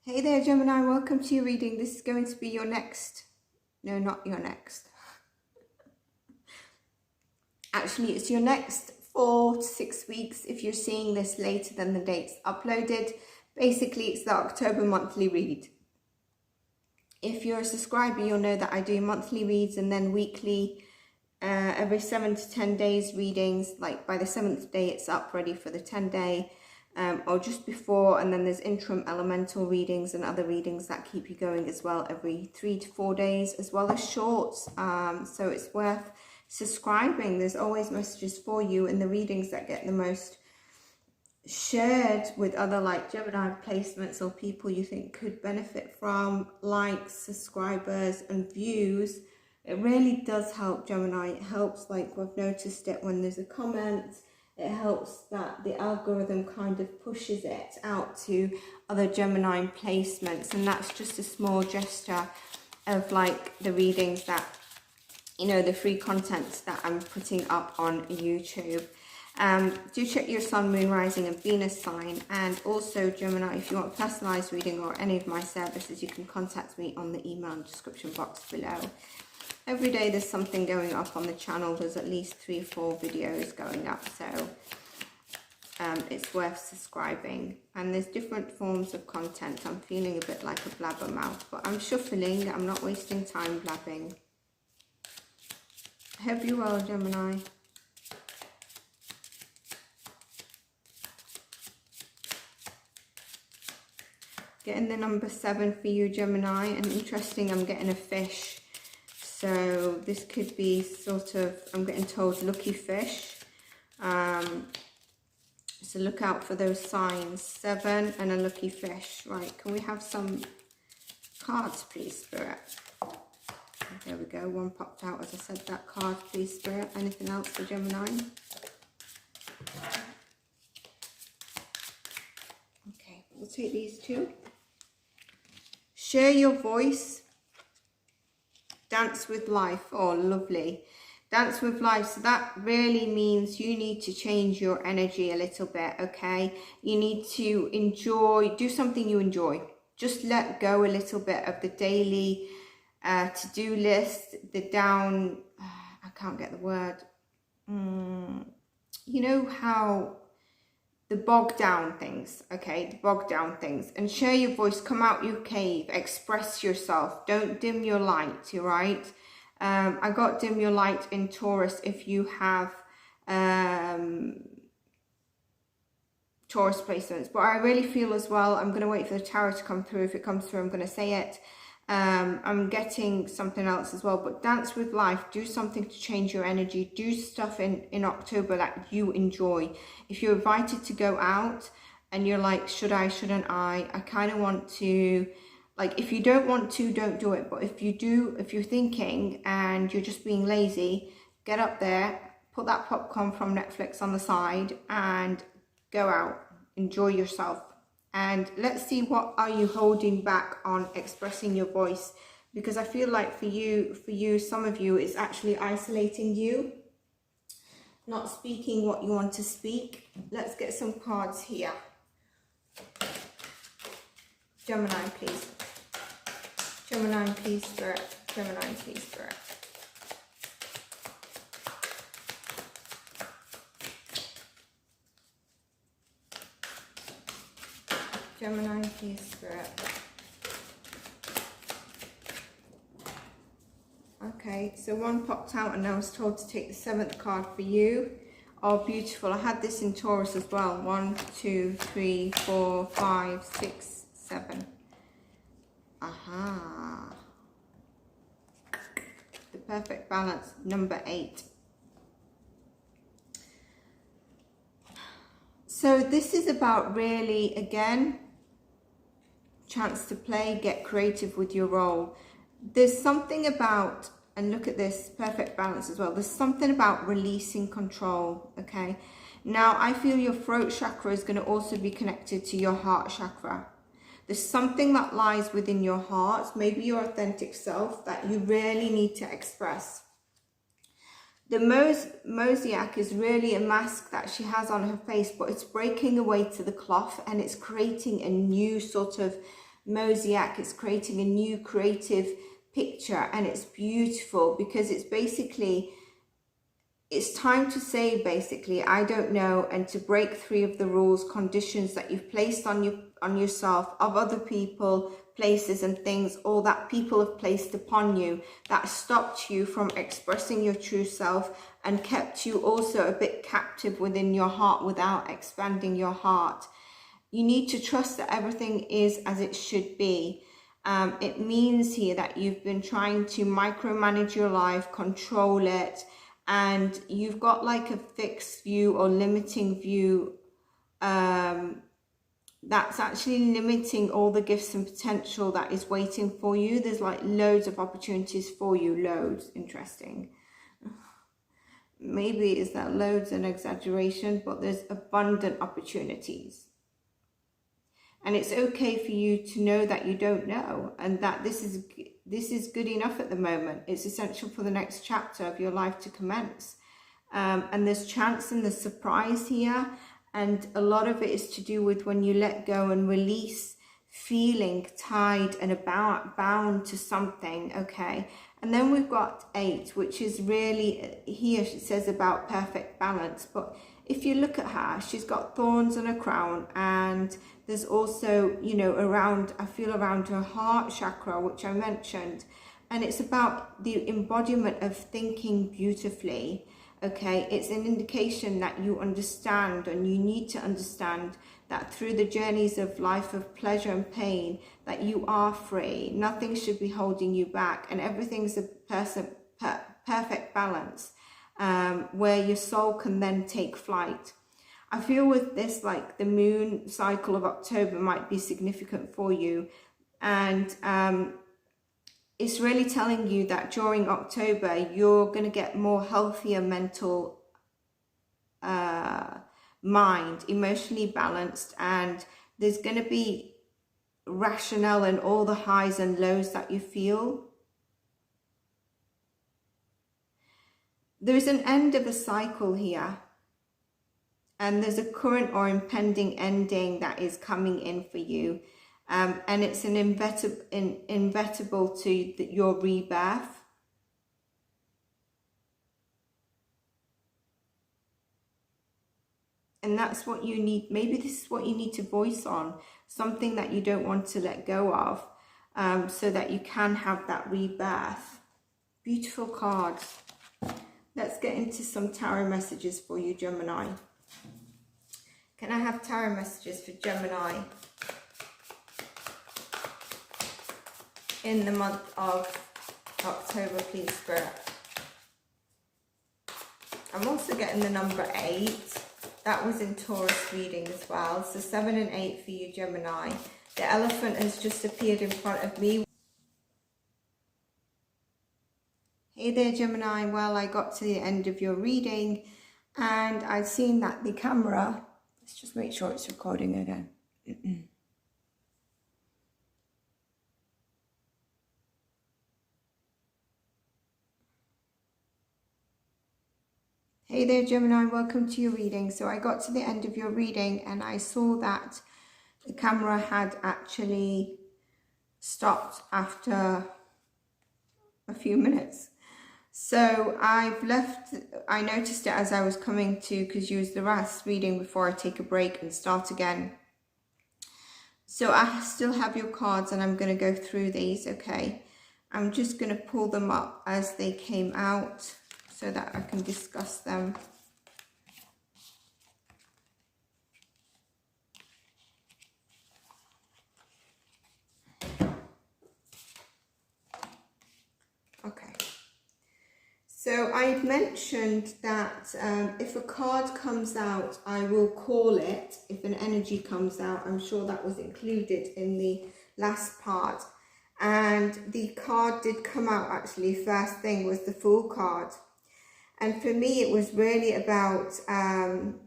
Hey there, Gemini, welcome to your reading. This is going to be your next, no, not your next. Actually, it's your next 4 to 6 weeks if you're seeing this later than the dates uploaded. Basically, it's the October monthly read. If you're a subscriber, you'll know that I do monthly reads and then weekly, every 7 to 10 days readings. Like by the 7th day, it's up ready for the 10-day. Or just before, and then there's interim elemental readings and other readings that keep you going as well every 3 to 4 days, as well as shorts. So it's worth subscribing. There's always messages for you in the readings that get the most shared with other like Gemini placements or people you think could benefit from likes, subscribers and views. It really does help, Gemini. It helps, like we've noticed it when there's a comment. It helps that the algorithm kind of pushes it out to other Gemini placements, and that's just a small gesture of like the readings that, you know, the free content that I'm putting up on YouTube. Do check your Sun, Moon, Rising and Venus sign, and also Gemini, if you want a personalized reading or any of my services, you can contact me on the email description box below. Every day there's something going up on the channel. There's at least 3 or 4 videos going up, so it's worth subscribing. And there's different forms of content. I'm feeling a bit like a blabbermouth, but I'm shuffling. I'm not wasting time blabbing. Hope you well, Gemini. Getting the number 7 for you, Gemini, and interesting, I'm getting a fish. So this could be sort of, I'm getting told, lucky fish. So look out for those signs. 7 and a lucky fish. Right, can we have some cards, please, Spirit? There we go, one popped out as I said that. Card, please, Spirit. Anything else for Gemini? Okay, we'll take these 2. Share your voice. Dance with life. Oh, lovely. Dance with life. So that really means you need to change your energy a little bit, okay? You need to enjoy, do something you enjoy. Just let go a little bit of the daily to-do list, the down, I can't get the word. You know how the bog down things, okay? The bog down things. And share your voice, come out your cave, express yourself. Don't dim your light, right? I got dim your light in Taurus if you have Taurus placements. But I really feel as well, I'm going to wait for the tarot to come through. If it comes through, I'm going to say it. I'm getting something else as well, but dance with life. Do something to change your energy. Do stuff in October that you enjoy. If you're invited to go out and you're like, should I, shouldn't I kind of want to, like, if you don't want to, don't do it. But if you do, if you're thinking and you're just being lazy, get up there, put that popcorn from Netflix on the side and go out, enjoy yourself. And let's see, what are you holding back on expressing your voice? Because I feel like for you, some of you, it's actually isolating you, not speaking what you want to speak. Let's get some cards here. Gemini, please. Gemini, please, Spirit. Gemini, please, Spirit. Gemini, please, Spirit. Okay, so 1 popped out and I was told to take the 7th card for you. Oh, beautiful. I had this in Taurus as well. 1, 2, 3, 4, 5, 6, 7. Aha. The perfect balance, number 8. So this is about really, again, chance to play, get creative with your role. There's something about, and look at this, perfect balance as well. There's something about releasing control, okay? Now, I feel your throat chakra is going to also be connected to your heart chakra. There's something that lies within your heart, maybe your authentic self, that you really need to express. The mosaic is really a mask that she has on her face, but it's breaking away to the cloth and it's creating a new sort of mosaic. It's creating a new creative picture, and it's beautiful because it's basically, it's time to say basically, I don't know, and to break free of the rules, conditions that you've placed on yourself, of other people, places and things, or that people have placed upon you, that stopped you from expressing your true self and kept you also a bit captive within your heart without expanding your heart. You need to trust that everything is as it should be. It means here that you've been trying to micromanage your life, control it, and you've got like a fixed view or limiting view that's actually limiting all the gifts and potential that is waiting for you. There's like loads of opportunities for you, loads. Interesting. Maybe is that loads an exaggeration, but there's abundant opportunities. And it's okay for you to know that you don't know, and that this is good enough at the moment. It's essential for the next chapter of your life to commence. And there's chance and there's surprise here. And a lot of it is to do with when you let go and release feeling tied and bound to something, okay? And then we've got 8, which is really, here it says about perfect balance. But if you look at her, she's got thorns on her crown, and there's also, you know, around, I feel around her heart chakra, which I mentioned. And it's about the embodiment of thinking beautifully. Okay, it's an indication that you understand, and you need to understand that through the journeys of life of pleasure and pain, that you are free. Nothing should be holding you back, and everything's a perfect balance where your soul can then take flight. I feel with this, like the moon cycle of October might be significant for you, and it's really telling you that during October, you're going to get more healthier mental mind, emotionally balanced, and there's going to be rationale in all the highs and lows that you feel. There's an end of a cycle here, and there's a current or impending ending that is coming in for you. And it's an inevitable to your rebirth. And that's what you need. Maybe this is what you need to voice on. Something that you don't want to let go of, so that you can have that rebirth. Beautiful cards. Let's get into some tarot messages for you, Gemini. Can I have tarot messages for Gemini in the month of October, please, Spirit? I'm also getting the number 8. That was in Taurus reading as well. So 7 and 8 for you, Gemini. The elephant has just appeared in front of me. Hey there, Gemini. Well, I got to the end of your reading, and I've seen that the camera, let's just make sure it's recording again. Hey there, Gemini, welcome to your reading. So I got to the end of your reading, and I saw that the camera had actually stopped after a few minutes. So I noticed it as I was coming to, because you was the last reading before I take a break and start again. So I still have your cards, and I'm going to go through these, okay? I'm just going to pull them up as they came out, so that I can discuss them. Okay. So I mentioned that if a card comes out, I will call it. If an energy comes out, I'm sure that was included in the last part. And the card did come out, actually. First thing was the Fool card. And for me, it was really about going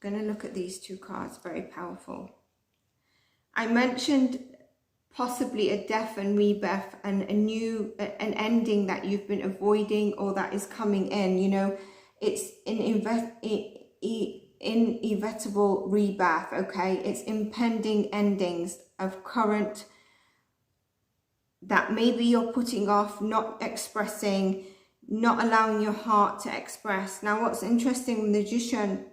to look at these two cards, very powerful. I mentioned possibly a death and rebirth, and an ending that you've been avoiding or that is coming in. You know, it's an inevitable rebirth, okay? It's impending endings of current that maybe you're putting off, not expressing, not allowing your heart to express. Now, what's interesting, the Magician,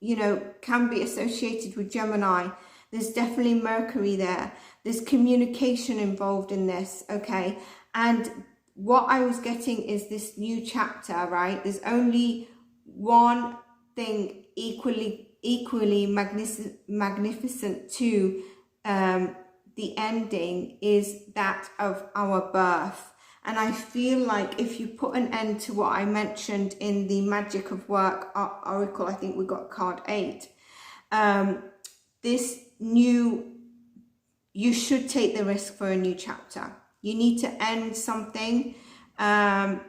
you know, can be associated with Gemini. There's definitely Mercury there. There's communication involved in this, okay? And what I was getting is this new chapter, right? There's only one thing equally magnificent to the ending, is that of our birth. And I feel like if you put an end to what I mentioned in the Magic of Work Oracle, I think we got card 8, this new, you should take the risk for a new chapter. You need to end something, and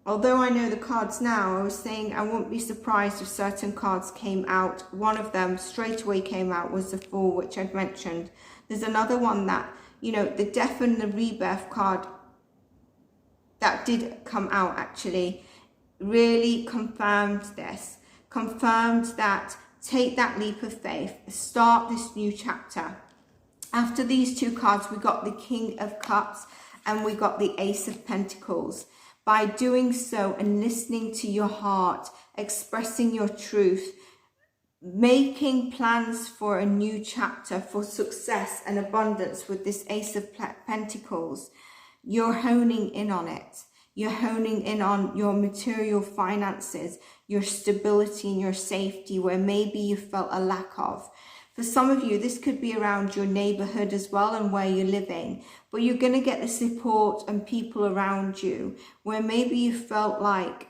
although I know the cards now, I was saying I wouldn't be surprised if certain cards came out. One of them straight away came out was the Fool, which I'd mentioned. There's another one that, you know, the Death and the Rebirth card that did come out actually really confirmed this. Confirmed that take that leap of faith, start this new chapter. After these two cards, we got the King of Cups and we got the Ace of Pentacles. By doing so and listening to your heart, expressing your truth, making plans for a new chapter, for success and abundance with this Ace of Pentacles, you're honing in on it. You're honing in on your material finances, your stability and your safety, where maybe you felt a lack of. For some of you, this could be around your neighborhood as well and where you're living, but you're going to get the support and people around you where maybe you felt like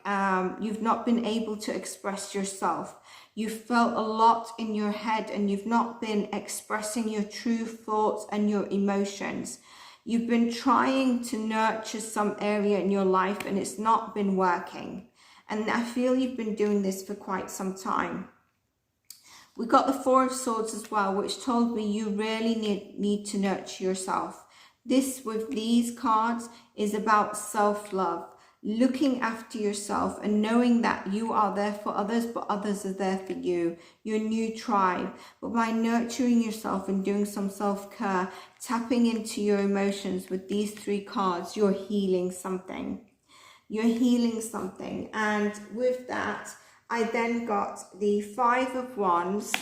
you've not been able to express yourself. You felt a lot in your head and you've not been expressing your true thoughts and your emotions. You've been trying to nurture some area in your life and it's not been working. And I feel you've been doing this for quite some time. We got the Four of Swords as well, which told me you really need to nurture yourself. This, with these cards, is about self-love, looking after yourself and knowing that you are there for others, but others are there for you, your new tribe. But by nurturing yourself and doing some self-care, tapping into your emotions with these three cards, you're healing something. You're healing something. And with that, I then got the Five of Wands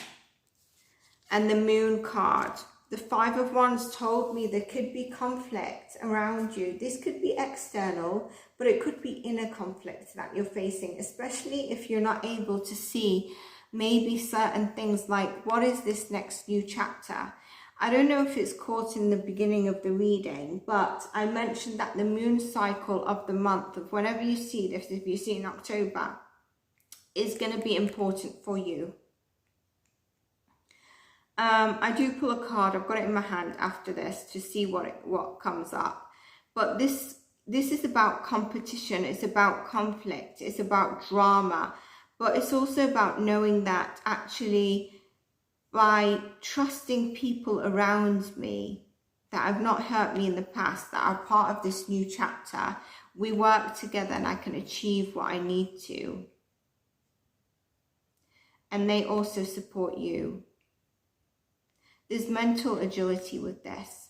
and the Moon card. The Five of Wands told me there could be conflict around you. This could be external, but it could be inner conflict that you're facing, especially if you're not able to see maybe certain things like, what is this next new chapter? I don't know if it's caught in the beginning of the reading, but I mentioned that the moon cycle of the month of whenever you see this, if you see in October, is going to be important for you. I do pull a card. I've got it in my hand after this to see what comes up. But this is about competition. It's about conflict. It's about drama. But it's also about knowing that actually by trusting people around me that have not hurt me in the past, that are part of this new chapter, we work together and I can achieve what I need to. And they also support you. There's mental agility with this.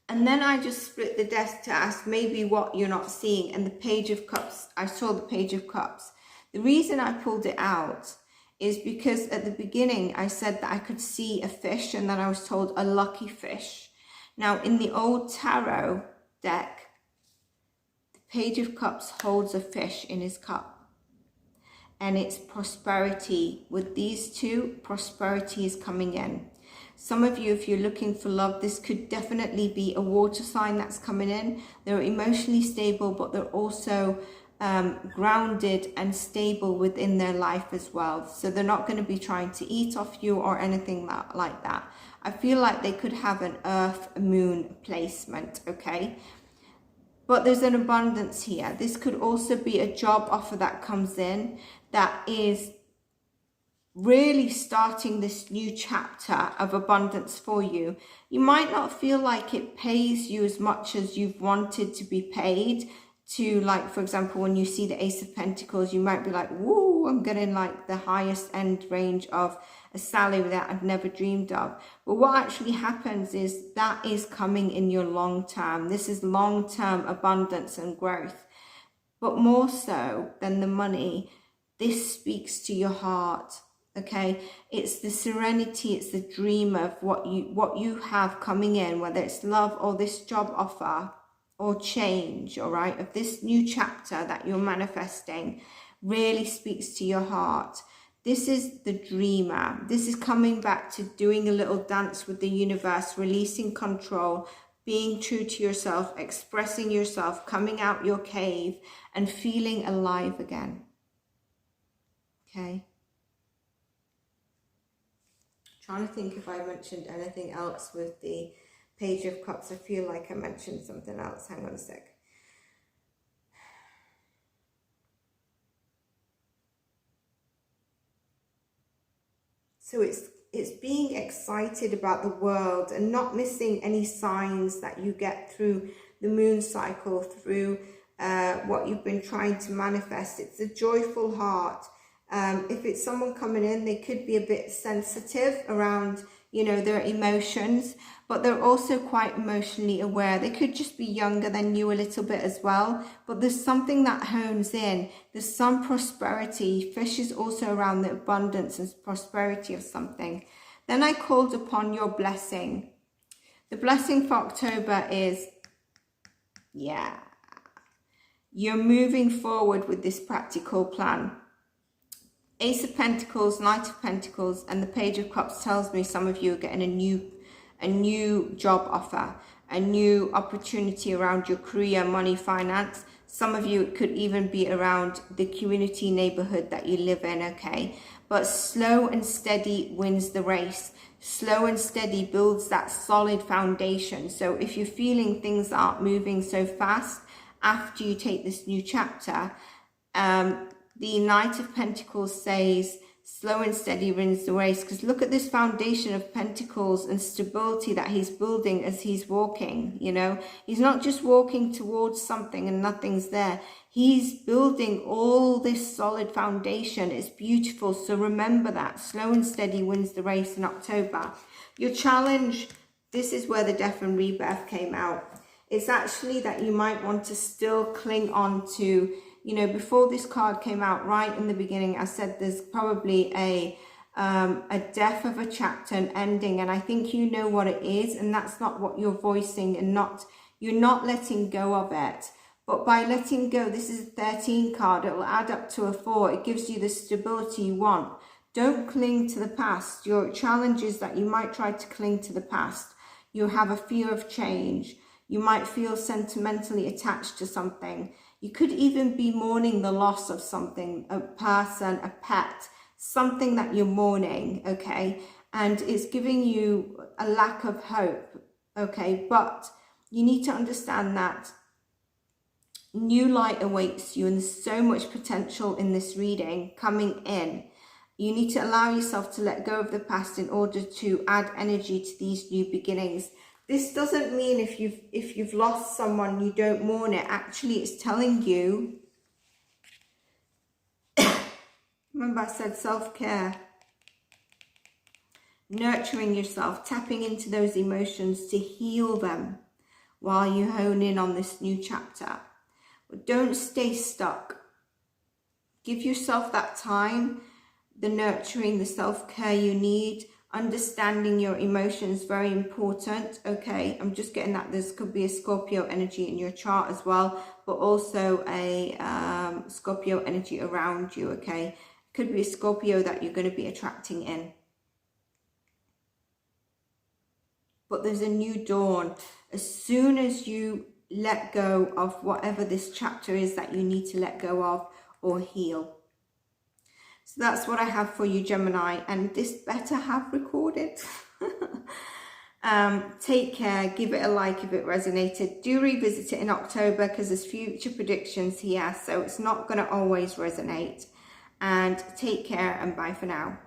And then I just split the deck to ask maybe what you're not seeing. And the Page of Cups, I saw the Page of Cups. The reason I pulled it out is because at the beginning I said that I could see a fish and then I was told a lucky fish. Now in the old tarot deck, the Page of Cups holds a fish in his cup. And it's prosperity. With these two, prosperity is coming in. Some of you, if you're looking for love, this could definitely be a water sign that's coming in. They're emotionally stable, but they're also grounded and stable within their life as well. So they're not going to be trying to eat off you or anything like that. I feel like they could have an earth-moon placement, okay? But there's an abundance here. This could also be a job offer that comes in that is really starting this new chapter of abundance for you. You might not feel like it pays you as much as you've wanted to be paid. To, like, for example, when you see the Ace of Pentacles, you might be like, whoa, I'm getting like the highest end range of a salary that I've never dreamed of. But what actually happens is that is coming in your long term. This is long-term abundance and growth. But more so than the money, this speaks to your heart. Okay, it's the serenity, it's the dream of what you have coming in, whether it's love or this job offer or change, all right, of this new chapter that you're manifesting, really speaks to your heart. This is the dreamer. This is coming back to doing a little dance with the universe, releasing control, being true to yourself, expressing yourself, coming out your cave and feeling alive again. Okay. Trying to think if I mentioned anything else with the Page of Cups. I feel like I mentioned something else. Hang on a sec. So it's being excited about the world and not missing any signs that you get through the moon cycle, through what you've been trying to manifest. It's a joyful heart. If it's someone coming in, they could be a bit sensitive around, you know, their emotions, but they're also quite emotionally aware. They could just be younger than you a little bit as well, but there's something that hones in. There's some prosperity. Fish is also around the abundance and prosperity of something. Then I called upon your blessing. The blessing for October is, yeah, you're moving forward with this practical plan. Ace of Pentacles, Knight of Pentacles, and the Page of Cups tells me some of you are getting a new job offer, a new opportunity around your career, money, finance. Some of you, it could even be around the community neighborhood that you live in, okay? But slow and steady wins the race. Slow and steady builds that solid foundation. So if you're feeling things aren't moving so fast after you take this new chapter, the Knight of Pentacles says slow and steady wins the race, because look at this foundation of pentacles and stability that he's building as he's walking. You know, he's not just walking towards something and nothing's there. He's building all this solid foundation. It's beautiful. So remember that slow and steady wins the race in October. Your challenge, this is where the death and rebirth came out. It's actually that you might want to still cling on to, you know, before this card came out, right in the beginning, I said there's probably a death of a chapter, an ending, and I think you know what it is, and that's not what you're voicing, and you're not letting go of it. But by letting go, this is a 13 card, it will add up to a 4. It gives you the stability you want. Don't cling to the past. Your challenge is that you might try to cling to the past. You have a fear of change. You might feel sentimentally attached to something. You could even be mourning the loss of something, a person, a pet, something that you're mourning, okay? And it's giving you a lack of hope, okay? But you need to understand that new light awaits you, and there's so much potential in this reading coming in. You need to allow yourself to let go of the past in order to add energy to these new beginnings. This doesn't mean if you've lost someone, you don't mourn it. Actually, it's telling you, remember I said self-care, nurturing yourself, tapping into those emotions to heal them while you hone in on this new chapter. But don't stay stuck. Give yourself that time, the nurturing, the self-care you need. Understanding your emotions, very important, okay? I'm just getting that this could be a Scorpio energy in your chart as well, but also a Scorpio energy around you, okay? Could be a Scorpio that you're going to be attracting in. But there's a new dawn. As soon as you let go of whatever this chapter is that you need to let go of or heal. So that's what I have for you, Gemini, and this better have recorded. Take care, give it a like if it resonated. Do revisit it in October because there's future predictions here, so it's not going to always resonate. And take care and bye for now.